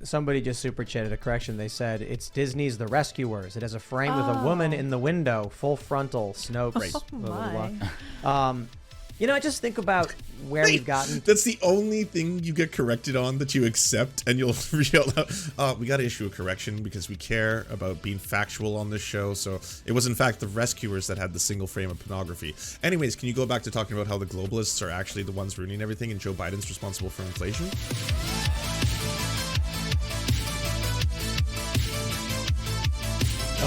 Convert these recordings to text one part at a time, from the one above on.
Somebody just super chatted a correction. They said it's Disney's The Rescuers. It has a frame with a woman in the window, full frontal, Snopes. You know, I just think about where we've gotten. That's the only thing you get corrected on that you accept, and you'll yell out, we got to issue a correction because we care about being factual on this show. So it was, in fact, the Rescuers that had the single frame of pornography. Anyways, can you go back to talking about how the globalists are actually the ones ruining everything and Joe Biden's responsible for inflation?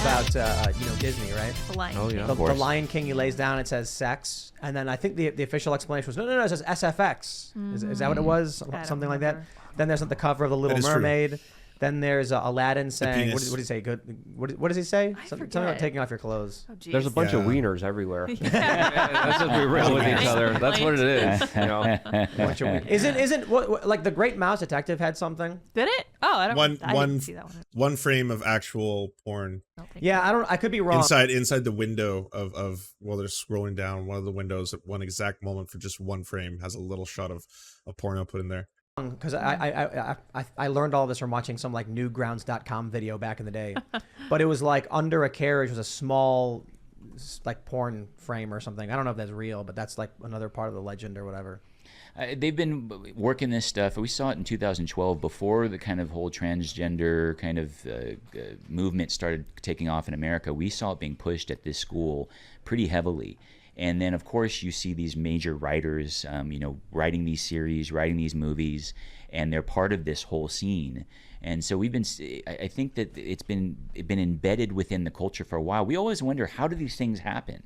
About you know, Disney, right? The Lion Oh, King. yeah. The Of course. Lion King, he lays down, it says sex, and then I think the official explanation was no, it says SFX. Is that what it was? Something like that. remember. Then there's the cover of the Little That is true. Mermaid. Then there's Aladdin saying, what penis. does he say? Good. What does he say? Something about forget. taking off your clothes. Oh, geez. There's a bunch of Yeah. wieners everywhere. Let's just be real with each other. That's what it is. You know? Isn't what like the Great Mouse Detective had something? Did it? Oh, I don't. I One didn't see that one. one frame of actual porn Yeah, I could be wrong. inside the window of while they're scrolling down one of the windows at one exact moment for just one frame has a little shot of a porno put in there. Because I learned all this from watching some like newgrounds.com video back in the day, but it was like under a carriage was a small like porn frame or something. I don't know if that's real, but that's like another part of the legend or whatever. They've been working this stuff. We saw it in 2012 before the kind of whole transgender kind of movement started taking off in America. We saw it being pushed at this school pretty heavily. And then, of course, you see these major writers, you know, writing these series, writing these movies, and they're part of this whole scene. And so we've been, I think that it's been embedded within the culture for a while. We always wonder, how do these things happen?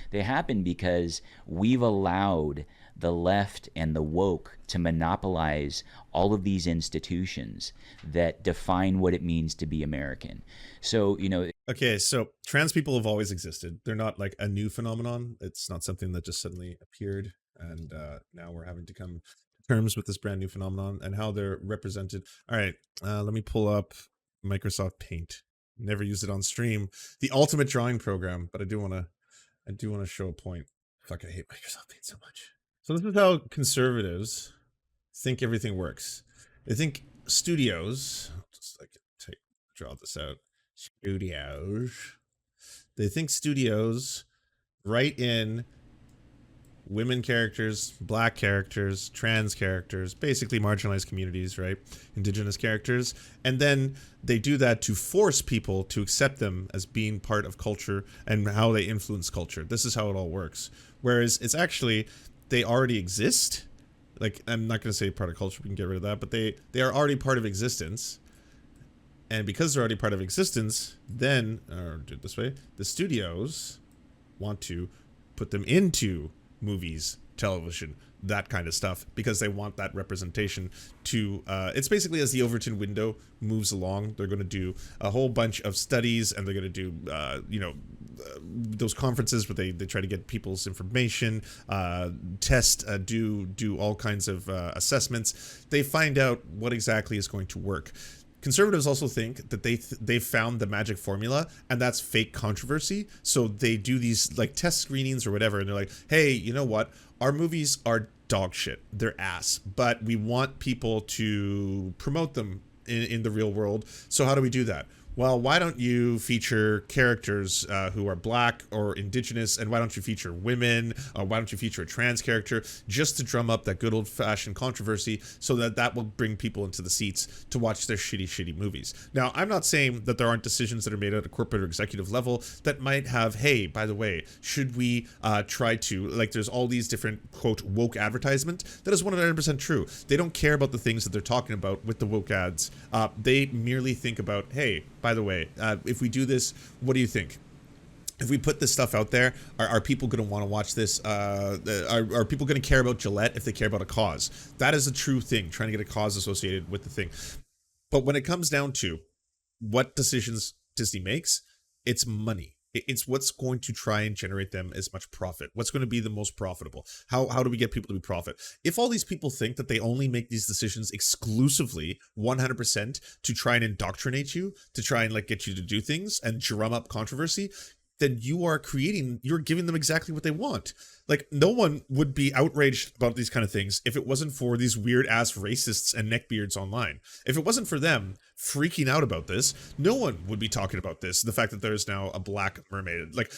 They happen because we've allowed the left and the woke to monopolize all of these institutions that define what it means to be American. So, you know, Okay, so trans people have always existed. They're not like a new phenomenon. It's not something that just suddenly appeared, and now we're having to come to terms with this brand new phenomenon and how they're represented. All right, let me pull up Microsoft Paint. Never used it on stream. The ultimate drawing program, but I do want to show a point. Fuck, I hate Microsoft Paint so much. So this is how conservatives think everything works. They think studios, just like draw this out. Studios. They think studios write in women characters, black characters, trans characters, basically marginalized communities, right? Indigenous characters. And then they do that to force people to accept them as being part of culture and how they influence culture. This is how it all works. Whereas it's actually, they already exist. Like, I'm not going to say part of culture, we can get rid of that, but they are already part of existence. And because they're already part of existence, then, or do it this way, the studios want to put them into movies, television, that kind of stuff, because they want that representation to, it's basically as the Overton window moves along, they're going to do a whole bunch of studies, and they're going to do, those conferences where they try to get people's information, test, do all kinds of assessments. They find out what exactly is going to work. Conservatives also think that they've found the magic formula, and that's fake controversy. So they do these like test screenings or whatever, and they're like, hey, you know what? Our movies are dog shit. They're ass. But we want people to promote them in the real world. So how do we do that? Well, why don't you feature characters who are black or indigenous, and why don't you feature women, or why don't you feature a trans character, just to drum up that good old-fashioned controversy, so that will bring people into the seats to watch their shitty movies. Now, I'm not saying that there aren't decisions that are made at a corporate or executive level that might have, hey, by the way, should we try to, like, there's all these different, quote, woke advertisement. That is 100% true. They don't care about the things that they're talking about with the woke ads. They merely think about, hey, by the way, if we do this, what do you think? If we put this stuff out there, are people going to want to watch this? Are people going to care about Gillette if they care about a cause? That is a true thing, trying to get a cause associated with the thing. But when it comes down to what decisions Disney makes, it's money. It's what's going to try and generate them as much profit. What's going to be the most profitable? How do we get people to be profit? If all these people think that they only make these decisions exclusively 100% to try and indoctrinate you, to try and like get you to do things and drum up controversy, then you're giving them exactly what they want. Like, no one would be outraged about these kind of things if it wasn't for these weird ass racists and neckbeards online. If it wasn't for them freaking out about this, no one would be talking about this. The fact that there's now a black mermaid. Like,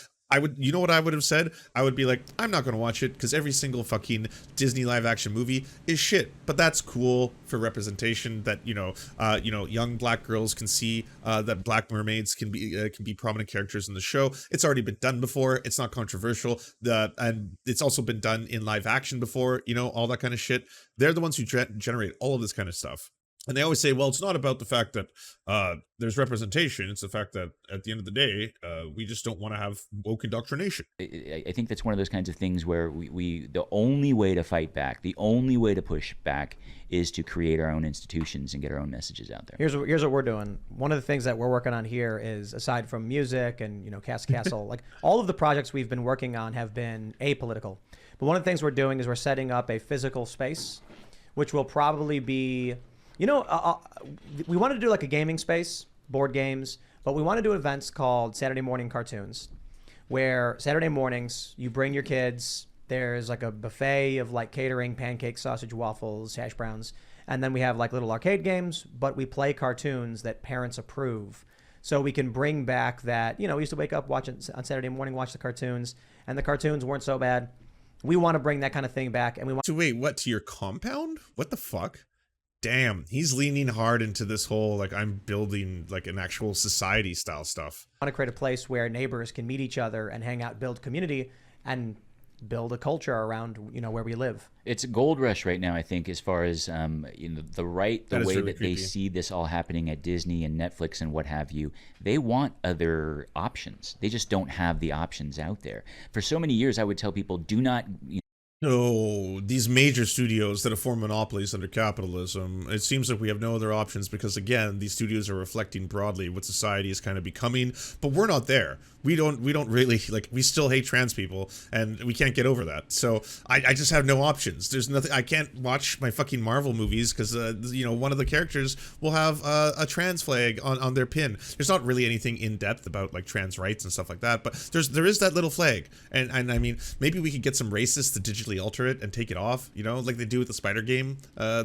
you know what I would have said? I would be like, I'm not going to watch it because every single fucking Disney live action movie is shit. But that's cool for representation that, young black girls can see that black mermaids can be prominent characters in the show. It's already been done before. It's not controversial. And it's also been done in live action before, all that kind of shit. They're the ones who generate all of this kind of stuff. And they always say, well, it's not about the fact that there's representation. It's the fact that at the end of the day, we just don't want to have woke indoctrination. I think that's one of those kinds of things where the only way to fight back, the only way to push back is to create our own institutions and get our own messages out there. Here's what we're doing. One of the things that we're working on here is, aside from music and, Castle, like all of the projects we've been working on have been apolitical. But one of the things we're doing is we're setting up a physical space, which will probably be... we want to do like a gaming space, board games, but we want to do events called Saturday morning cartoons, where Saturday mornings you bring your kids. There's like a buffet of like catering, pancakes, sausage, waffles, hash browns, and then we have like little arcade games, but we play cartoons that parents approve. So we can bring back that, we used to wake up, on Saturday morning, watch the cartoons, and the cartoons weren't so bad. We want to bring that kind of thing back, and we want to wait, what, to your compound? What the fuck? Damn, he's leaning hard into this whole, like, I'm building like an actual society style stuff. I want to create a place where neighbors can meet each other and hang out, build community, and build a culture around, where we live. It's a gold rush right now, I think, as far as the way really that creepy. they see this all happening at Disney and Netflix and what have you. They want other options. They just don't have the options out there. For so many years, I would tell people, do not... No, these major studios that have formed monopolies under capitalism, it seems like we have no other options because, again, these studios are reflecting broadly what society is kind of becoming, but we're not there. We don't really, like, we still hate trans people, and we can't get over that. So I just have no options. There's nothing, I can't watch my fucking Marvel movies because, one of the characters will have a trans flag on their pin. There's not really anything in depth about, like, trans rights and stuff like that, but there is that little flag. And I mean, maybe we could get some racists to digitally alter it and take it off, like they do with the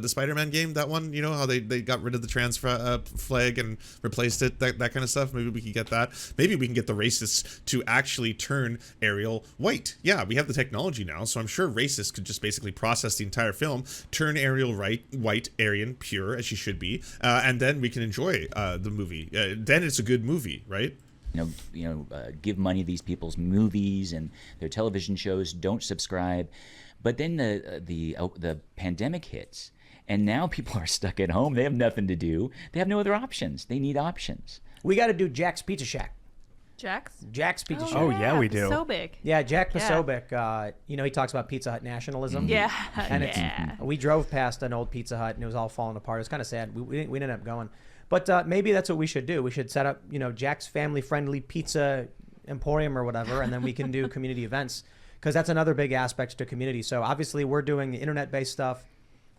the Spider-Man game, that one, how they got rid of the trans flag and replaced it, that kind of stuff. Maybe we could get that. Maybe we can get the racists to actually turn Ariel white. Yeah, we have the technology now, so I'm sure racists could just basically process the entire film, turn Ariel white, Aryan, pure, as she should be, and then we can enjoy the movie. Then it's a good movie, right? Give money to these people's movies and their television shows. Don't subscribe. But then the pandemic hits, and now people are stuck at home. They have nothing to do. They have no other options. They need options. We got to do Jack's Pizza Shack. Jack's Pizza Shack. Oh yeah, we do. Pasobik. Yeah, Jack Pasobik. He talks about Pizza Hut nationalism. Yeah, and we drove past an old Pizza Hut and it was all falling apart. It was kind of sad. We didn't end up going. But maybe that's what we should do. We should set up, Jack's family-friendly pizza emporium or whatever, and then we can do community events, because that's another big aspect to community. So obviously we're doing the internet-based stuff.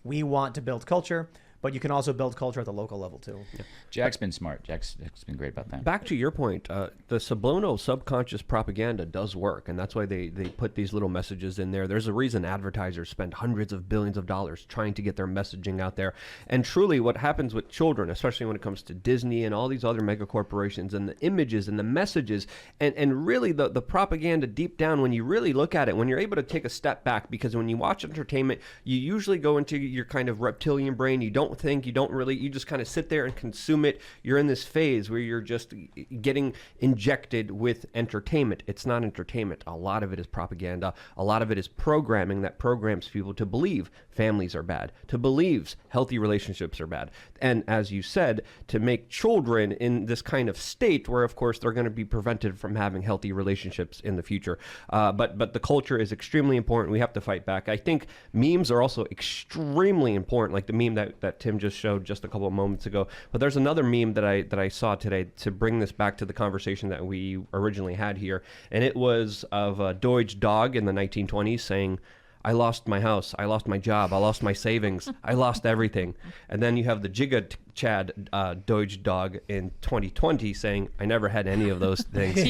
We want to build culture, but you can also build culture at the local level too. Yeah. Jack's been smart. Jack's been great about that. Back to your point, the subliminal subconscious propaganda does work, and that's why they put these little messages in there. There's a reason advertisers spend hundreds of billions of dollars trying to get their messaging out there. And truly what happens with children, especially when it comes to Disney and all these other mega corporations, and the images and the messages, and really the propaganda deep down, when you really look at it, when you're able to take a step back, because when you watch entertainment, you usually go into your kind of reptilian brain. You don't think, you just kind of sit there and consume it. You're in this phase where you're just getting injected with entertainment. It's not entertainment. A lot of it is propaganda. A lot of it is programming that programs people to believe families are bad, to believe healthy relationships are bad. And as you said, to make children in this kind of state where, of course, they're going to be prevented from having healthy relationships in the future. But the culture is extremely important. We have to fight back. I think memes are also extremely important, like the meme that Tim just showed just a couple of moments ago. But there's another meme that I saw today to bring this back to the conversation that we originally had here, and it was of a Deutsch dog in the 1920s saying, "I lost my house, I lost my job, I lost my savings, I lost everything." And then you have the Giga Chad Deutsch dog in 2020 saying, "I never had any of those things."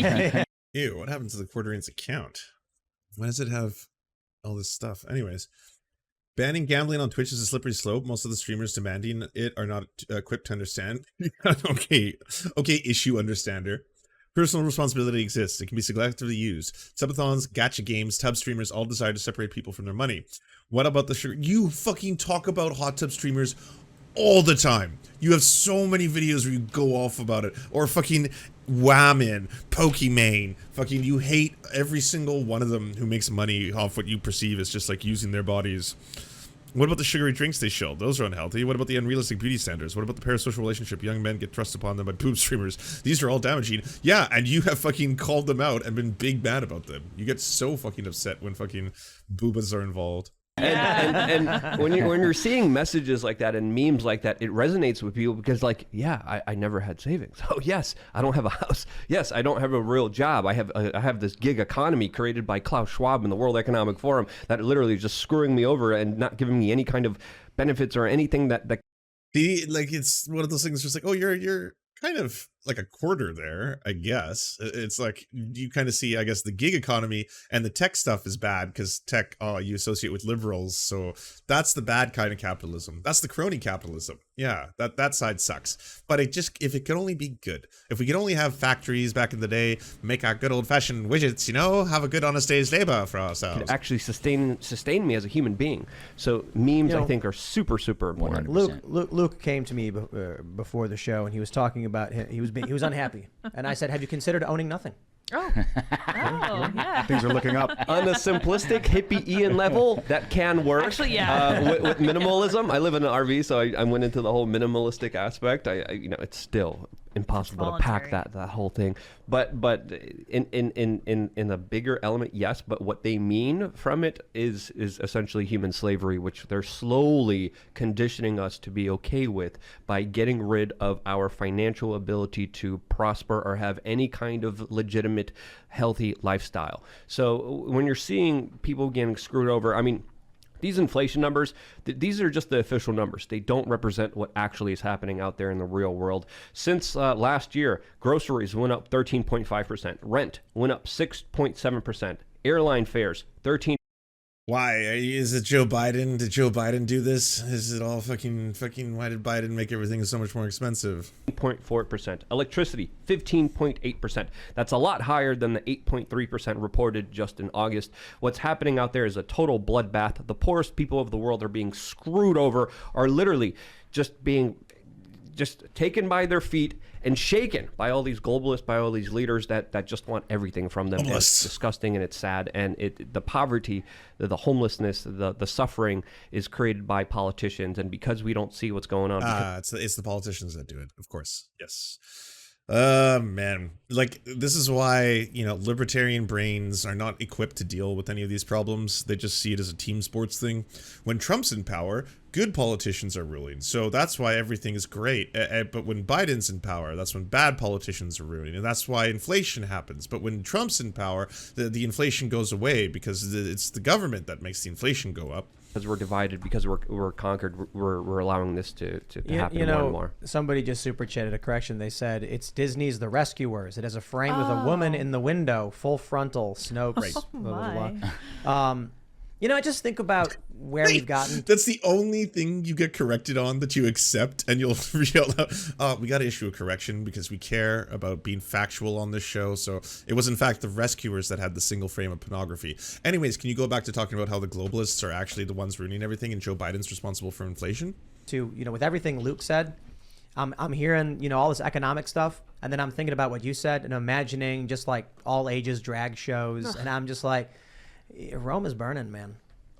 Ew, what happened to the Quarterines account? Why does it have all this stuff? Anyways, banning gambling on Twitch is a slippery slope. Most of the streamers demanding it are not equipped to understand. Okay, issue understander. Personal responsibility exists. It can be selectively used. Subathons, gacha games, tub streamers all desire to separate people from their money. What about the sugar? You fucking talk about hot tub streamers all the time. You have so many videos where you go off about it. Or fucking Whamin, Pokimane. Fucking you hate every single one of them who makes money off what you perceive as just like using their bodies. What about the sugary drinks they show? Those are unhealthy. What about the unrealistic beauty standards? What about the parasocial relationship young men get thrust upon them by poop streamers? These are all damaging. Yeah, and you have fucking called them out and been big mad about them. You get so fucking upset when fucking boobas are involved. And when you're seeing messages like that and memes like that, it resonates with people because, like, yeah, I never had savings. Oh yes, I don't have a house. Yes, I don't have a real job. I have this gig economy created by Klaus Schwab and the World Economic Forum that literally is just screwing me over and not giving me any kind of benefits or anything that. Like, it's one of those things just like, oh, you're kind of like a quarter there, I guess. It's like you kind of see, I guess, the gig economy and the tech stuff is bad because tech, you associate with liberals, so that's the bad kind of capitalism. That's the crony capitalism. Yeah, that side sucks. But if it could only be good, if we could only have factories back in the day, make our good old-fashioned widgets, you know, have a good honest day's labor for ourselves. Could actually sustain me as a human being. So memes, I think, are super important. 100%. Luke came to me before the show, and he was talking about he was unhappy, and I said, "Have you considered owning nothing?" Oh, yeah. Things are looking up. On a simplistic hippie Ian level, that can work. Actually, yeah. With minimalism, I live in an RV, so I went into the whole minimalistic aspect. It's still impossible to pack that whole thing. But in a bigger element, yes. But what they mean from it is essentially human slavery, which they're slowly conditioning us to be okay with by getting rid of our financial ability to prosper or have any kind of legitimate, healthy lifestyle. So when you're seeing people getting screwed over, I mean, these inflation numbers, these are just the official numbers. They don't represent what actually is happening out there in the real world. Since last year, groceries went up 13.5%. Rent went up 6.7%. Airline fares, 13%. Why? Is it Joe Biden? Did Joe Biden do this? Is it all fucking, why did Biden make everything so much more expensive? 0.4%. Electricity, 15.8%. That's a lot higher than the 8.3% reported just in August. What's happening out there is a total bloodbath. The poorest people of the world are being screwed over, are literally just taken by their feet and shaken by all these globalists, by all these leaders that just want everything from them. It's disgusting and it's sad. And the poverty, the homelessness, the suffering is created by politicians. And because we don't see what's going on. It's the politicians that do it, of course. Yes. Man, like, this is why, libertarian brains are not equipped to deal with any of these problems. They just see it as a team sports thing. When Trump's in power, good politicians are ruling, so that's why everything is great. But when Biden's in power, that's when bad politicians are ruling, and that's why inflation happens. But when Trump's in power, the inflation goes away because it's the government that makes the inflation go up. Because we're divided, because we're conquered, we're allowing this to happen more and more. Somebody just super chatted a correction. They said it's Disney's The Rescuers. It has a frame with a woman in the window, full frontal, Snopes. Blah, blah, blah. I just think about where we've gotten. That's the only thing you get corrected on that you accept, and you'll yell out, we got to issue a correction because we care about being factual on this show. So it was, in fact, the Rescuers that had the single frame of pornography. Anyways, can you go back to talking about how the globalists are actually the ones ruining everything and Joe Biden's responsible for inflation? With everything Luke said, I'm hearing, all this economic stuff, and then I'm thinking about what you said and imagining just like all ages drag shows, and I'm just like, Rome is burning, man.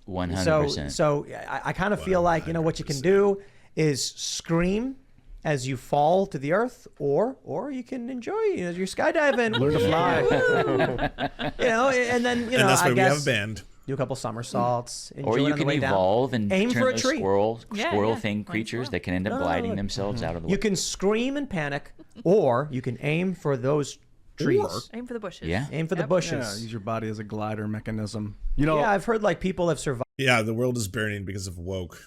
100%. So I kind of feel like, what you can do is scream as you fall to the earth, or you can enjoy, you're skydiving. Learn to fly. And then, and that's why we have a band. Do a couple somersaults. Or you can evolve and aim turn for a those tree. squirrel thing creatures that can end up gliding themselves out of the way. You can scream and panic, or you can aim for those trees. Aim for the bushes. Yeah. Aim for the bushes. Yeah, use your body as a glider mechanism. Yeah, I've heard like people have survived. Yeah, the world is burning because of woke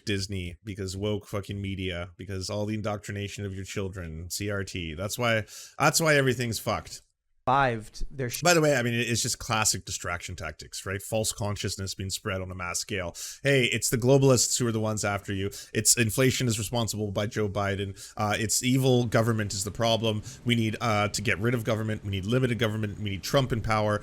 Disney, because woke fucking media, because all the indoctrination of your children, CRT. That's why everything's fucked. survived their By the way, I mean, it's just classic distraction tactics, right? False consciousness being spread on a mass scale. Hey, it's the globalists who are the ones after you. It's inflation is responsible by Joe Biden. It's evil government is the problem. We need to get rid of government. We need limited government. We need Trump in power,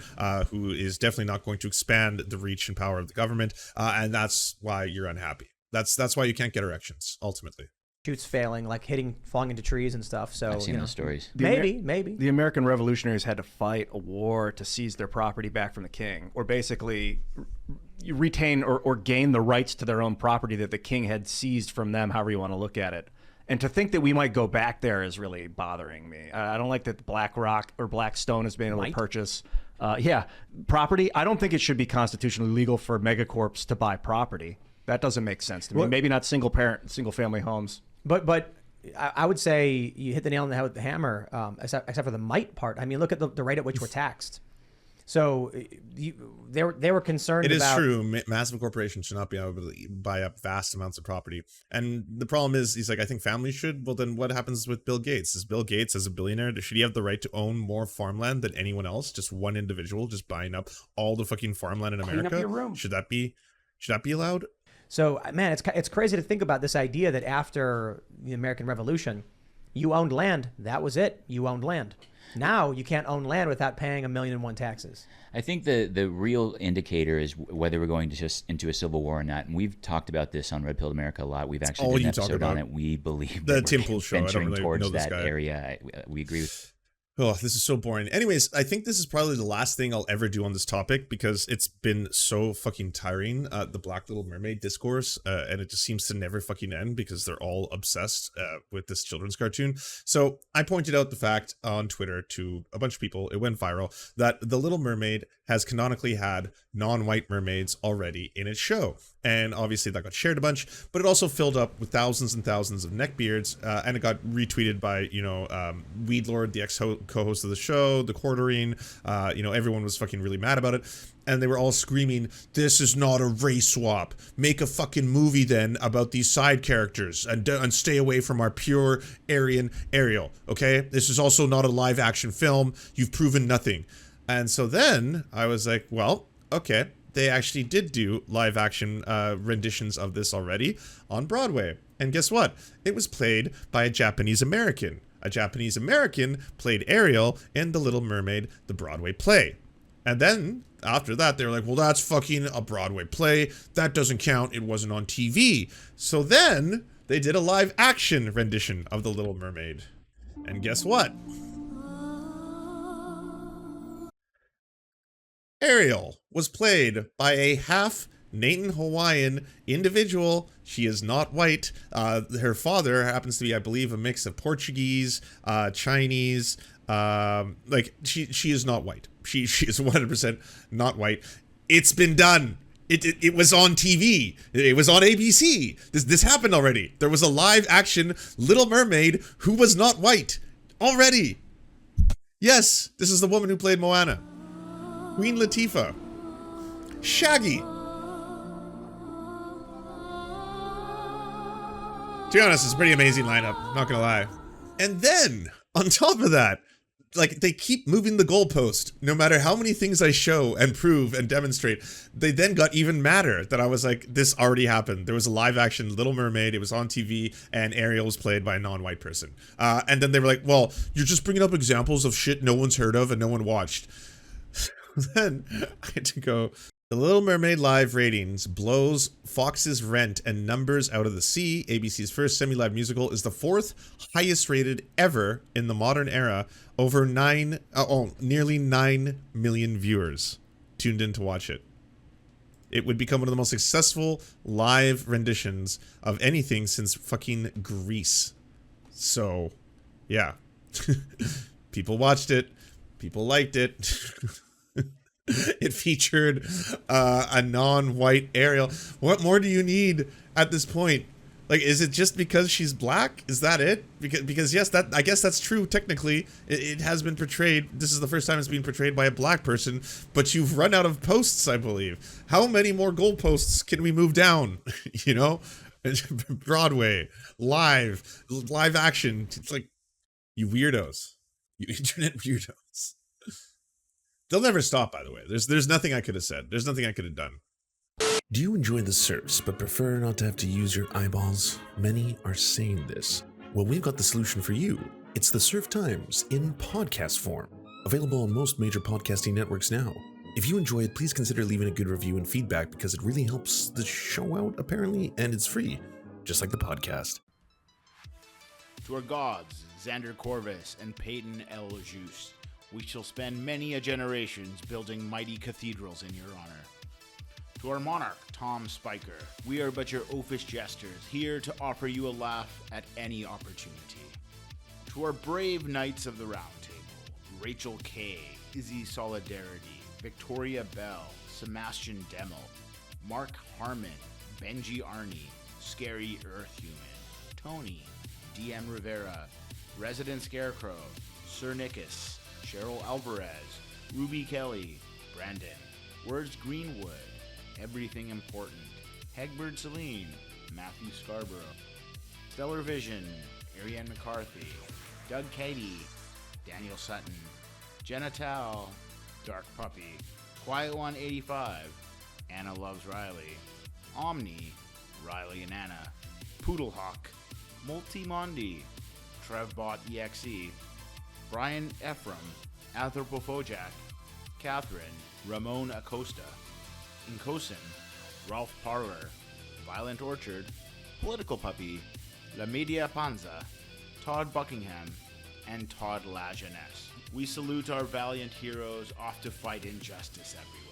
who is definitely not going to expand the reach and power of the government. And that's why you're unhappy. That's why you can't get erections, ultimately. shoots failing, like falling into trees and stuff. So I've seen those stories. Maybe. The American revolutionaries had to fight a war to seize their property back from the king, or basically retain or gain the rights to their own property that the king had seized from them, however you want to look at it. And to think that we might go back there is really bothering me. I don't like that BlackRock or Blackstone has been able to purchase property. I don't think it should be constitutionally legal for megacorps to buy property. That doesn't make sense to me. Maybe not single family homes. But I would say you hit the nail on the head with the hammer, except for the might part. I mean, look at the rate at which we're taxed. So they were concerned about... It is true. Massive corporations should not be able to buy up vast amounts of property. And the problem is, he's like, I think families should. Well, then what happens with Bill Gates? Is Bill Gates, as a billionaire, should he have the right to own more farmland than anyone else? Just one individual just buying up all the fucking farmland in America? Clean up your room. Should that be allowed? So, man, it's crazy to think about this idea that after the American Revolution, you owned land. That was it. You owned land. Now you can't own land without paying 1,000,001 taxes. I think the real indicator is whether we're going to just into a civil war or not. And we've talked about this on Red Pill America a lot. We've actually done an episode on it. We believe the that Tim we're Pool show. I don't venturing really towards know this that guy. area. We agree with. Oh, this is so boring. Anyways, I think this is probably the last thing I'll ever do on this topic because it's been so fucking tiring, the Black Little Mermaid discourse, and it just seems to never fucking end because they're all obsessed with this children's cartoon. So I pointed out the fact on Twitter to a bunch of people, it went viral, that The Little Mermaid has canonically had non-white mermaids already in its show. And obviously that got shared a bunch, but it also filled up with thousands and thousands of neckbeards, and it got retweeted by, Weedlord, the ex-co-host of the show, the Quartering, everyone was fucking really mad about it. And they were all screaming, this is not a race swap. Make a fucking movie then about these side characters and stay away from our pure Aryan Ariel, okay? This is also not a live action film. You've proven nothing. And so then I was like, well, okay. They actually did do live action renditions of this already on Broadway. And guess what? It was played by a Japanese American. A Japanese American played Ariel in The Little Mermaid, the Broadway play. And then after that, they were like, well, that's fucking a Broadway play. That doesn't count. It wasn't on TV. So then they did a live action rendition of The Little Mermaid. And guess what? Ariel was played by a half Native Hawaiian individual. She is not white. Her father happens to be, I believe, a mix of Portuguese, Chinese. She is not white. She is 100% not white. It's been done. It was on TV. It was on ABC. This happened already. There was a live action Little Mermaid who was not white already. Yes, this is the woman who played Moana. Queen Latifah. Shaggy. To be honest, it's a pretty amazing lineup, not gonna lie. And then, on top of that, they keep moving the goalpost. No matter how many things I show and prove and demonstrate, they then got even madder that I was like, this already happened. There was a live action Little Mermaid, it was on TV, and Ariel was played by a non-white person. And then they were like, well, you're just bringing up examples of shit no one's heard of and no one watched. Then I had to go, The Little Mermaid live ratings blows Fox's Rent and Numbers Out of the Sea. ABC's first semi-live musical is the fourth highest rated ever in the modern era. Over nearly 9 million viewers tuned in to watch it. It would become one of the most successful live renditions of anything since fucking Grease. So, yeah. People watched it. People liked it. It featured a non-white Ariel. What more do you need at this point? Is it just because she's black? Is that it? Because yes, I guess that's true. Technically, it has been portrayed. This is the first time it's being portrayed by a black person. But you've run out of posts, I believe. How many more goalposts can we move down? Broadway, live action. It's like, you weirdos, you internet weirdos. They'll never stop, by the way. There's nothing I could have said. There's nothing I could have done. Do you enjoy the Serfs but prefer not to have to use your eyeballs? Many are saying this. Well, we've got the solution for you. It's the Serf Times in podcast form. Available on most major podcasting networks now. If you enjoy it, please consider leaving a good review and feedback because it really helps the show out, apparently, and it's free, just like the podcast. To our gods, Xander Corvus and Peyton L. Juste, we shall spend many a generations building mighty cathedrals in your honor. To our monarch, Tom Spiker, we are but your oafish jesters, here to offer you a laugh at any opportunity. To our brave knights of the Round Table, Rachel K., Izzy Solidarity, Victoria Bell, Sebastian Demel, Mark Harmon, Benji Arnie, Scary Earth Human, Tony, DM Rivera, Resident Scarecrow, Sir Nickus, Cheryl Alvarez, Ruby Kelly, Brandon, Words Greenwood, Everything Important, Hegbert Celine, Matthew Scarborough, Stellar Vision, Ariane McCarthy, Doug Cady, Daniel Sutton, Jenna Tao, Dark Puppy, Quiet One 85, Anna Loves Riley, Omni, Riley and Anna, Poodlehawk, Multimondi, Trevbot EXE, Brian Ephraim, Anthropophojak, Catherine, Ramon Acosta, Incosin, Ralph Parler, Violent Orchard, Political Puppy, La Media Panza, Todd Buckingham, and Todd La Jeunesse. We salute our valiant heroes off to fight injustice everywhere.